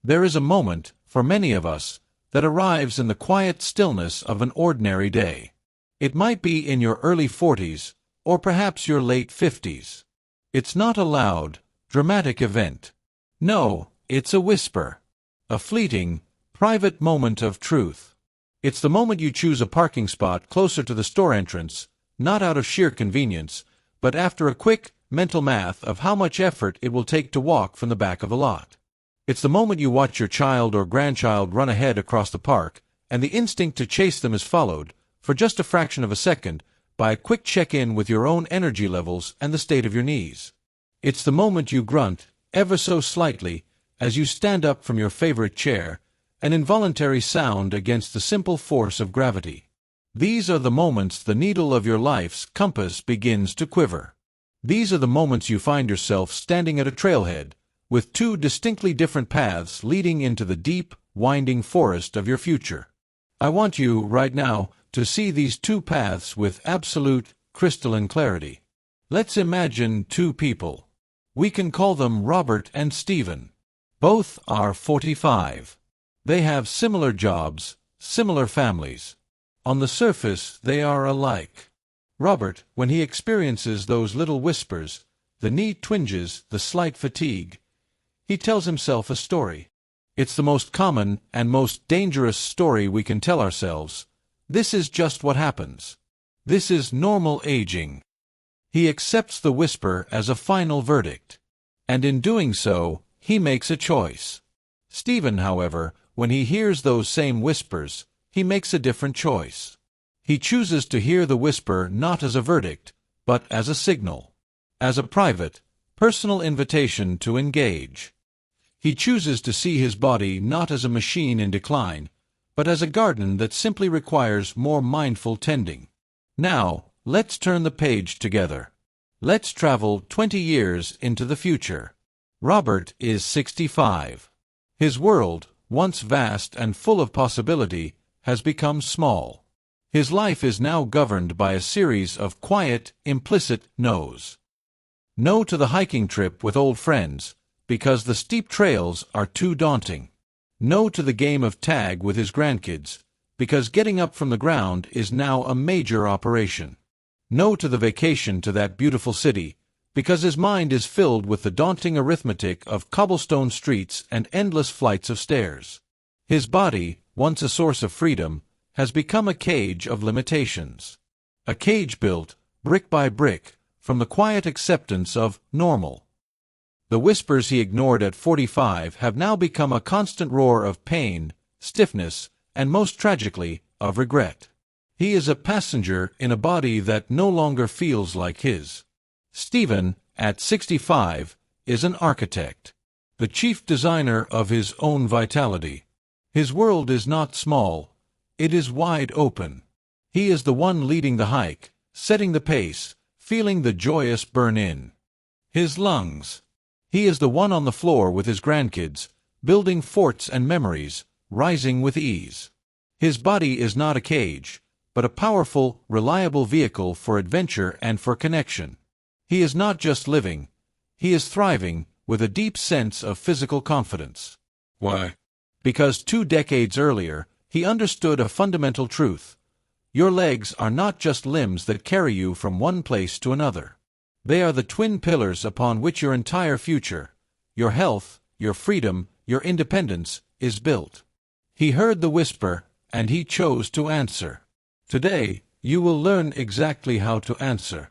There is a moment, for many of us, that arrives in the quiet stillness of an ordinary day. It might be in your early 40s, or perhaps your late 50s. It's not a loud, dramatic event. No, it's a whisper. A fleeting, private moment of truth. It's the moment you choose a parking spot closer to the store entrance, not out of sheer convenience, but after a quick, mental math of how much effort it will take to walk from the back of the lot. It's the moment you watch your child or grandchild run ahead across the park, and the instinct to chase them is followed, for just a fraction of a second, by a quick check-in with your own energy levels and the state of your knees. It's the moment you grunt, ever so slightly, as you stand up from your favorite chair, an involuntary sound against the simple force of gravity. These are the moments the needle of your life's compass begins to quiver. These are the moments you find yourself standing at a trailhead, with two distinctly different paths leading into the deep, winding forest of your future. I want you, right now, to see these two paths with absolute, crystalline clarity. Let's imagine two people. We can call them Robert and Stephen. Both are 45. They have similar jobs, similar families. On the surface, they are alike. Robert, when he experiences those little whispers, the knee twinges, the slight fatigue, he tells himself a story. It's the most common and most dangerous story we can tell ourselves. This is just what happens. This is normal aging. He accepts the whisper as a final verdict. And in doing so, he makes a choice. Stephen, however, when he hears those same whispers, he makes a different choice. He chooses to hear the whisper not as a verdict, but as a signal. As a private, personal invitation to engage. He chooses to see his body not as a machine in decline, but as a garden that simply requires more mindful tending. Now, let's turn the page together. Let's travel 20 years into the future. Robert is 65. His world, once vast and full of possibility, has become small. His life is now governed by a series of quiet, implicit no's. No to the hiking trip with old friends, because the steep trails are too daunting. No to the game of tag with his grandkids, because getting up from the ground is now a major operation. No to the vacation to that beautiful city, because his mind is filled with the daunting arithmetic of cobblestone streets and endless flights of stairs. His body, once a source of freedom, has become a cage of limitations. A cage built, brick by brick, from the quiet acceptance of normal. The whispers he ignored at 45 have now become a constant roar of pain, stiffness, and most tragically, of regret. He is a passenger in a body that no longer feels like his. Stephen, at 65, is an architect, the chief designer of his own vitality. His world is not small, it is wide open. He is the one leading the hike, setting the pace, feeling the joyous burn in his lungs. He is the one on the floor with his grandkids, building forts and memories, rising with ease. His body is not a cage, but a powerful, reliable vehicle for adventure and for connection. He is not just living, he is thriving, with a deep sense of physical confidence. Why? Because 2 decades earlier, he understood a fundamental truth. Your legs are not just limbs that carry you from one place to another. They are the twin pillars upon which your entire future, your health, your freedom, your independence, is built. He heard the whisper, and he chose to answer. Today, you will learn exactly how to answer.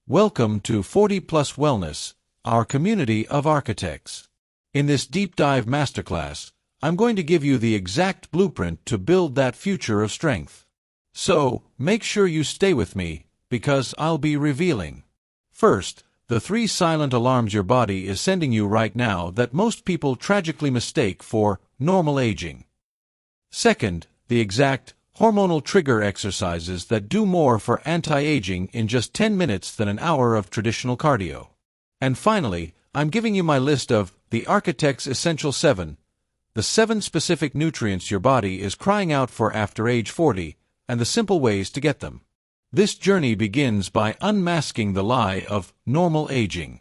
Welcome to 40 Plus Wellness, our community of architects. In this deep dive masterclass, I'm going to give you the exact blueprint to build that future of strength. So, make sure you stay with me, because I'll be revealing. First, the 3 silent alarms your body is sending you right now that most people tragically mistake for normal aging. Second, the exact hormonal trigger exercises that do more for anti-aging in just 10 minutes than an hour of traditional cardio. And finally, I'm giving you my list of the Architect's Essential 7, the 7 specific nutrients your body is crying out for after age 40, and the simple ways to get them. This journey begins by unmasking the lie of normal aging.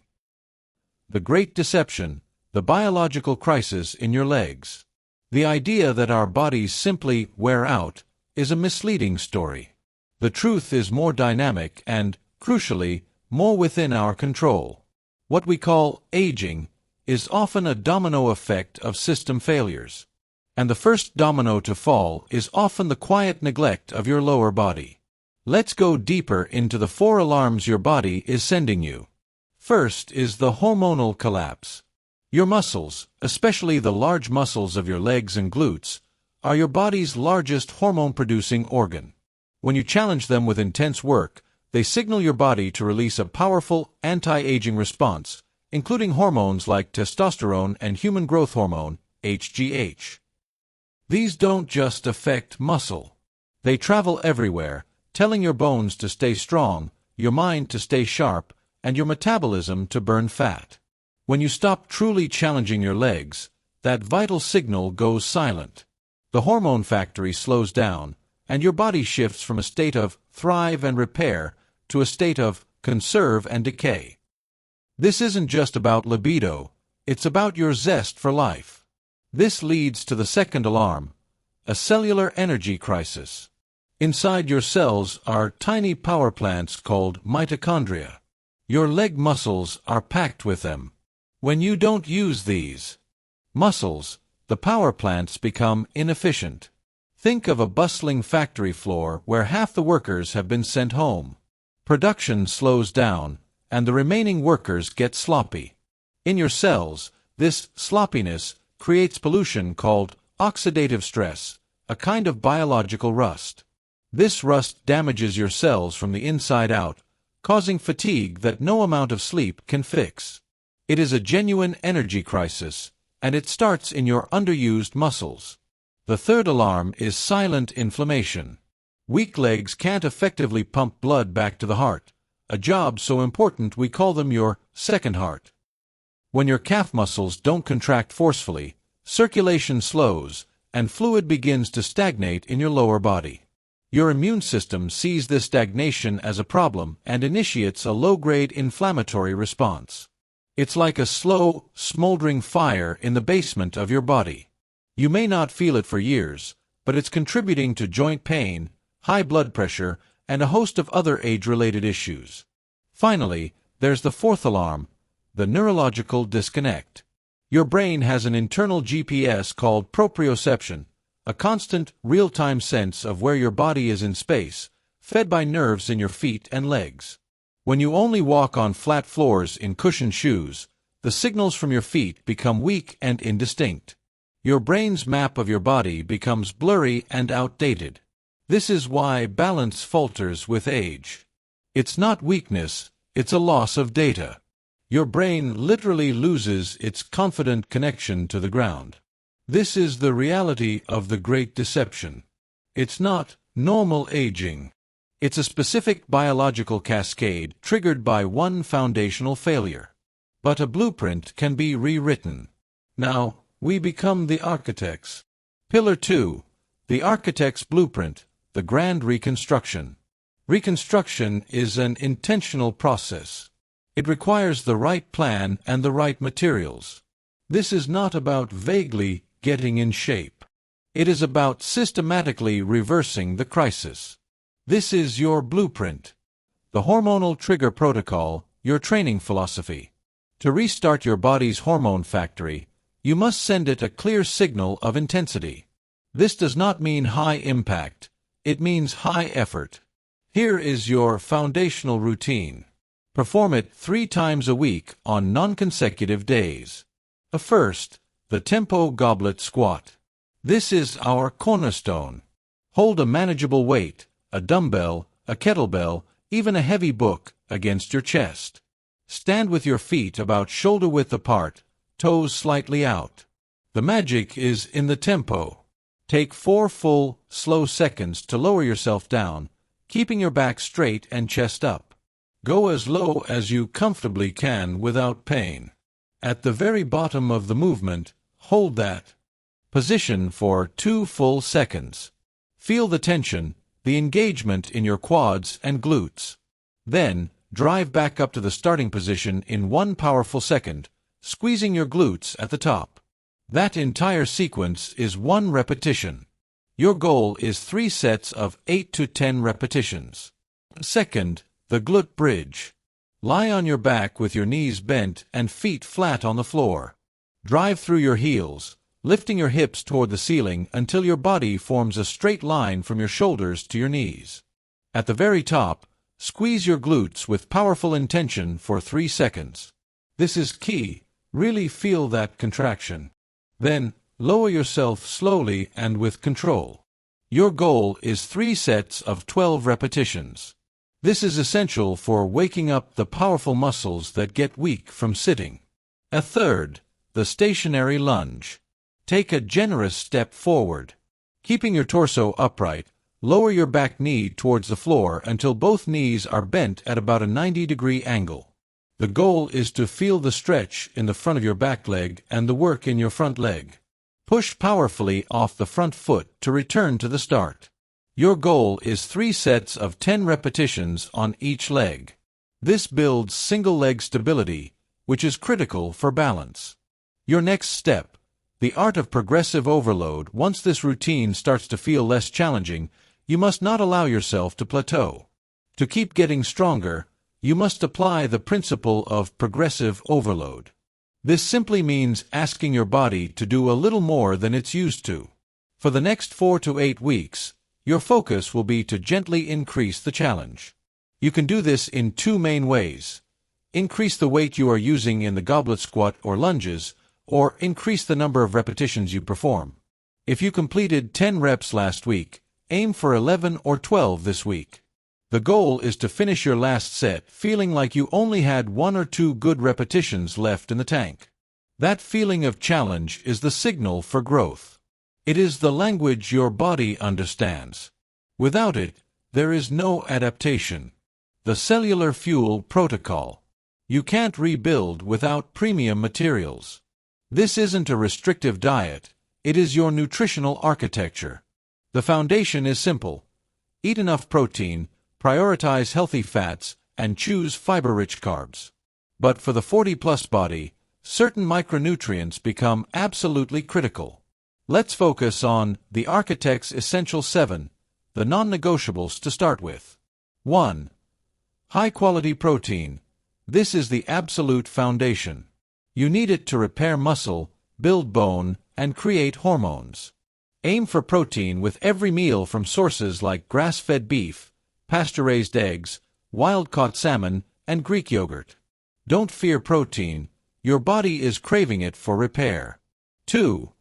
The great deception, the biological crisis in your legs. The idea that our bodies simply wear out is a misleading story. The truth is more dynamic and, crucially, more within our control. What we call aging is often a domino effect of system failures. And the first domino to fall is often the quiet neglect of your lower body. Let's go deeper into the 4 alarms your body is sending you. First is the hormonal collapse. Your muscles, especially the large muscles of your legs and glutes, are your body's largest hormone-producing organ. When you challenge them with intense work, they signal your body to release a powerful anti-aging response, including hormones like testosterone and human growth hormone, HGH. These don't just affect muscle. They travel everywhere, telling your bones to stay strong, your mind to stay sharp, and your metabolism to burn fat. When you stop truly challenging your legs, that vital signal goes silent. The hormone factory slows down, and your body shifts from a state of thrive and repair to a state of conserve and decay. This isn't just about libido, it's about your zest for life. This leads to the second alarm, a cellular energy crisis. Inside your cells are tiny power plants called mitochondria. Your leg muscles are packed with them. When you don't use these muscles, the power plants become inefficient. Think of a bustling factory floor where half the workers have been sent home. Production slows down, and the remaining workers get sloppy. In your cells, this sloppiness creates pollution called oxidative stress, a kind of biological rust. This rust damages your cells from the inside out, causing fatigue that no amount of sleep can fix. It is a genuine energy crisis, and it starts in your underused muscles. The third alarm is silent inflammation. Weak legs can't effectively pump blood back to the heart, a job so important we call them your second heart. When your calf muscles don't contract forcefully, circulation slows, and fluid begins to stagnate in your lower body. Your immune system sees this stagnation as a problem and initiates a low-grade inflammatory response. It's like a slow, smoldering fire in the basement of your body. You may not feel it for years, but it's contributing to joint pain, high blood pressure, and a host of other age-related issues. Finally, there's the fourth alarm, the neurological disconnect. Your brain has an internal GPS called proprioception, a constant, real-time sense of where your body is in space, fed by nerves in your feet and legs. When you only walk on flat floors in cushioned shoes, the signals from your feet become weak and indistinct. Your brain's map of your body becomes blurry and outdated. This is why balance falters with age. It's not weakness, it's a loss of data. Your brain literally loses its confident connection to the ground. This is the reality of the Great Deception. It's not normal aging. It's a specific biological cascade triggered by one foundational failure. But a blueprint can be rewritten. Now, we become the architects. Pillar 2. The architect's blueprint, the grand reconstruction. Reconstruction is an intentional process. It requires the right plan and the right materials. This is not about vaguely getting in shape. It is about systematically reversing the crisis. This is your blueprint. The hormonal trigger protocol, your training philosophy. To restart your body's hormone factory, you must send it a clear signal of intensity. This does not mean high impact. It means high effort. Here is your foundational routine. Perform it 3 times a week on non-consecutive days. First, the tempo goblet squat. This is our cornerstone. Hold a manageable weight, a dumbbell, a kettlebell, even a heavy book, against your chest. Stand with your feet about shoulder width apart, toes slightly out. The magic is in the tempo. Take 4 full, slow seconds to lower yourself down, keeping your back straight and chest up. Go as low as you comfortably can without pain. At the very bottom of the movement, hold that position for 2 full seconds. Feel the tension, the engagement in your quads and glutes. Then, drive back up to the starting position in 1 powerful second, squeezing your glutes at the top. That entire sequence is 1 repetition. Your goal is 3 sets of 8 to 10 repetitions. Second, the glute bridge. Lie on your back with your knees bent and feet flat on the floor. Drive through your heels, lifting your hips toward the ceiling until your body forms a straight line from your shoulders to your knees. At the very top, squeeze your glutes with powerful intention for 3 seconds. This is key. Really feel that contraction. Then, lower yourself slowly and with control. Your goal is 3 sets of 12 repetitions. This is essential for waking up the powerful muscles that get weak from sitting. A third, the stationary lunge. Take a generous step forward. Keeping your torso upright, lower your back knee towards the floor until both knees are bent at about a 90-degree angle. The goal is to feel the stretch in the front of your back leg and the work in your front leg. Push powerfully off the front foot to return to the start. Your goal is 3 sets of 10 repetitions on each leg. This builds single leg stability, which is critical for balance. Your next step, the art of progressive overload. Once this routine starts to feel less challenging, you must not allow yourself to plateau. To keep getting stronger, you must apply the principle of progressive overload. This simply means asking your body to do a little more than it's used to. For the next 4 to 8 weeks, your focus will be to gently increase the challenge. You can do this in 2 main ways. Increase the weight you are using in the goblet squat or lunges, or increase the number of repetitions you perform. If you completed 10 reps last week, aim for 11 or 12 this week. The goal is to finish your last set feeling like you only had 1 or 2 good repetitions left in the tank. That feeling of challenge is the signal for growth. It is the language your body understands. Without it, there is no adaptation. The cellular fuel protocol. You can't rebuild without premium materials. This isn't a restrictive diet, it is your nutritional architecture. The foundation is simple. Eat enough protein, prioritize healthy fats, and choose fiber-rich carbs. But for the 40-plus body, certain micronutrients become absolutely critical. Let's focus on the Architect's Essential 7, the non-negotiables to start with. 1. High-quality protein. This is the absolute foundation. You need it to repair muscle, build bone, and create hormones. Aim for protein with every meal from sources like grass-fed beef, pasture-raised eggs, wild-caught salmon, and Greek yogurt. Don't fear protein. Your body is craving it for repair. 2.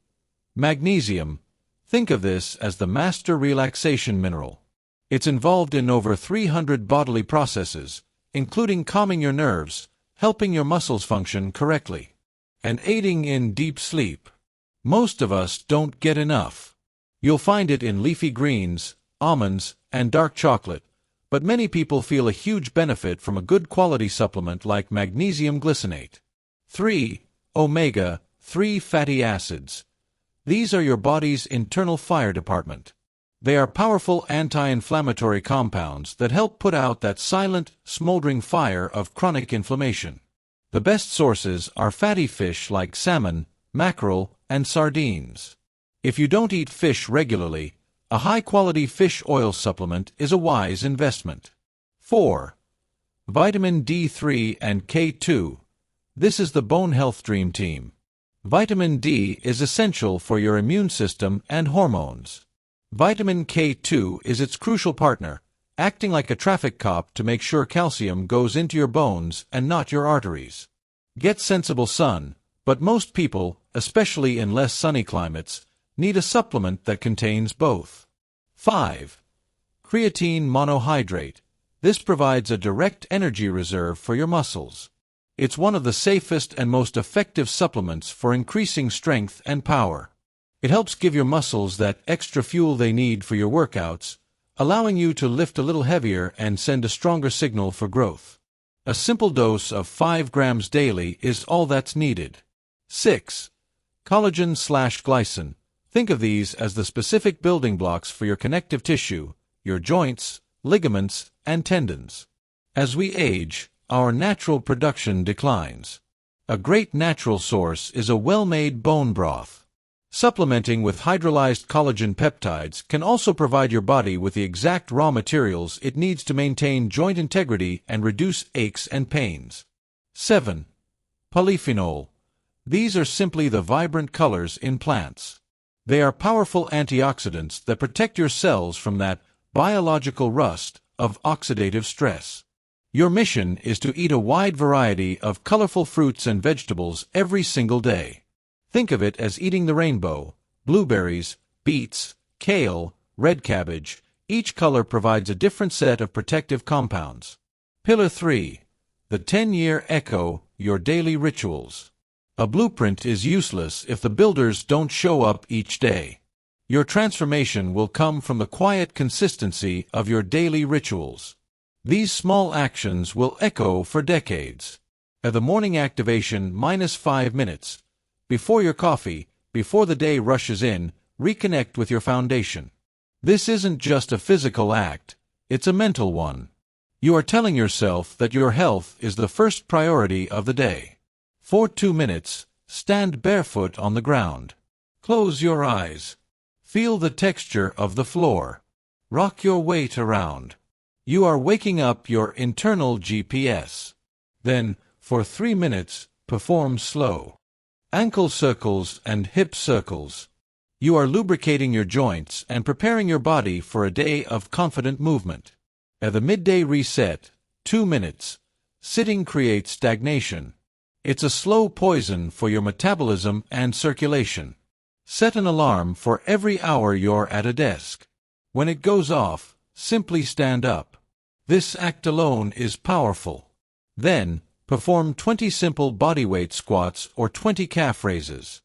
Magnesium. Think of this as the master relaxation mineral. It's involved in over 300 bodily processes, including calming your nerves, helping your muscles function correctly, and aiding in deep sleep. Most of us don't get enough. You'll find it in leafy greens, almonds, and dark chocolate, but many people feel a huge benefit from a good quality supplement like magnesium glycinate. 3. Omega-3 fatty acids. These are your body's internal fire department. They are powerful anti-inflammatory compounds that help put out that silent, smoldering fire of chronic inflammation. The best sources are fatty fish like salmon, mackerel, and sardines. If you don't eat fish regularly, a high-quality fish oil supplement is a wise investment. 4. Vitamin D3 and K2. This is the bone health dream team. Vitamin D is essential for your immune system and hormones. Vitamin K2 is its crucial partner, acting like a traffic cop to make sure calcium goes into your bones and not your arteries. Get sensible sun, but most people, especially in less sunny climates, need a supplement that contains both. 5. Creatine monohydrate. This provides a direct energy reserve for your muscles. It's one of the safest and most effective supplements for increasing strength and power. It helps give your muscles that extra fuel they need for your workouts, allowing you to lift a little heavier and send a stronger signal for growth. A simple dose of 5 grams daily is all that's needed. 6. Collagen/glycine. Think of these as the specific building blocks for your connective tissue, your joints, ligaments, and tendons. As we age, our natural production declines. A great natural source is a well-made bone broth. Supplementing with hydrolyzed collagen peptides can also provide your body with the exact raw materials it needs to maintain joint integrity and reduce aches and pains. 7. Polyphenol. These are simply the vibrant colors in plants. They are powerful antioxidants that protect your cells from that biological rust of oxidative stress. Your mission is to eat a wide variety of colorful fruits and vegetables every single day. Think of it as eating the rainbow: blueberries, beets, kale, red cabbage. Each color provides a different set of protective compounds. Pillar 3. The 10-year echo, your daily rituals. A blueprint is useless if the builders don't show up each day. Your transformation will come from the quiet consistency of your daily rituals. These small actions will echo for decades. At the morning activation -5 minutes. Before your coffee, before the day rushes in, reconnect with your foundation. This isn't just a physical act, it's a mental one. You are telling yourself that your health is the first priority of the day. For 2 minutes, stand barefoot on the ground. Close your eyes. Feel the texture of the floor. Rock your weight around. You are waking up your internal GPS. Then, for 3 minutes, perform slow ankle circles and hip circles. You are lubricating your joints and preparing your body for a day of confident movement. At the midday reset, 2 minutes. Sitting creates stagnation. It's a slow poison for your metabolism and circulation. Set an alarm for every hour you're at a desk. When it goes off, simply stand up. This act alone is powerful. Then, perform 20 simple bodyweight squats or 20 calf raises.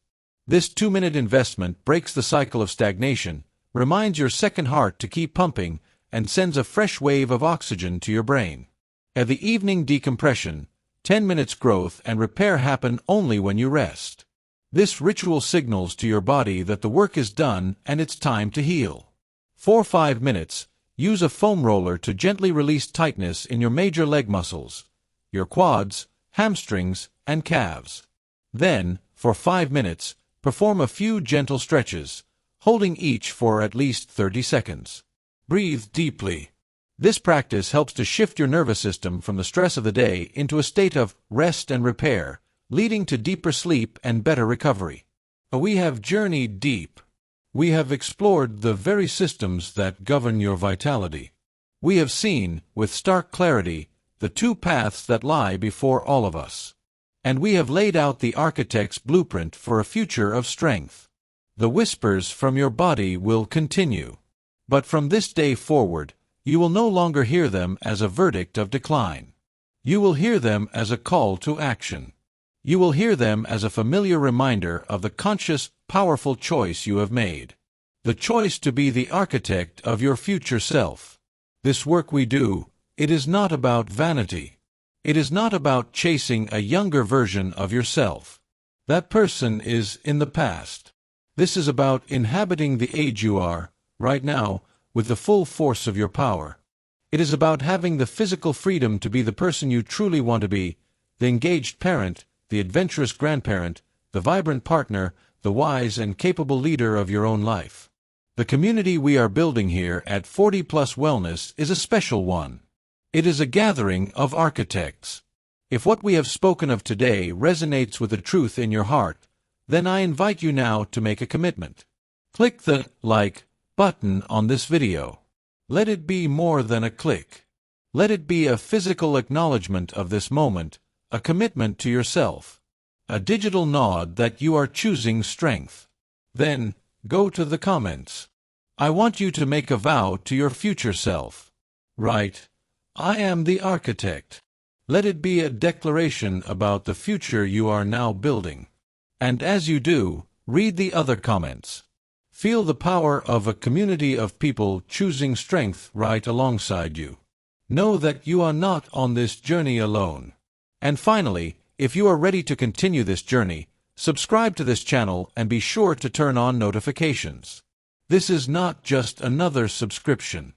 This 2-minute investment breaks the cycle of stagnation, reminds your second heart to keep pumping, and sends a fresh wave of oxygen to your brain. At the evening decompression, 10 minutes growth and repair happen only when you rest. This ritual signals to your body that the work is done and it's time to heal. For 5 minutes, use a foam roller to gently release tightness in your major leg muscles, your quads, hamstrings, and calves. Then, for 5 minutes, perform a few gentle stretches, holding each for at least 30 seconds. Breathe deeply. This practice helps to shift your nervous system from the stress of the day into a state of rest and repair, leading to deeper sleep and better recovery. We have journeyed deep. We have explored the very systems that govern your vitality. We have seen, with stark clarity, the 2 paths that lie before all of us. And we have laid out the architect's blueprint for a future of strength. The whispers from your body will continue. But from this day forward, you will no longer hear them as a verdict of decline. You will hear them as a call to action. You will hear them as a familiar reminder of the conscious, powerful choice you have made. The choice to be the architect of your future self. This work we do, it is not about vanity. It is not about chasing a younger version of yourself. That person is in the past. This is about inhabiting the age you are, right now, with the full force of your power. It is about having the physical freedom to be the person you truly want to be, the engaged parent, the adventurous grandparent, the vibrant partner, the wise and capable leader of your own life. The community we are building here at 40 Plus Wellness is a special one. It is a gathering of architects. If what we have spoken of today resonates with the truth in your heart, then I invite you now to make a commitment. Click the like button on this video. Let it be more than a click. Let it be a physical acknowledgement of this moment, a commitment to yourself, a digital nod that you are choosing strength. Then, go to the comments. I want you to make a vow to your future self. Write, "I am the architect." Let it be a declaration about the future you are now building. And as you do, read the other comments. Feel the power of a community of people choosing strength right alongside you. Know that you are not on this journey alone. And finally, if you are ready to continue this journey, subscribe to this channel and be sure to turn on notifications. This is not just another subscription.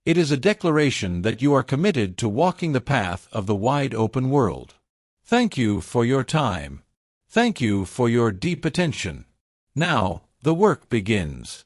It is a declaration that you are committed to walking the path of the wide open world. Thank you for your time. Thank you for your deep attention. Now, the work begins.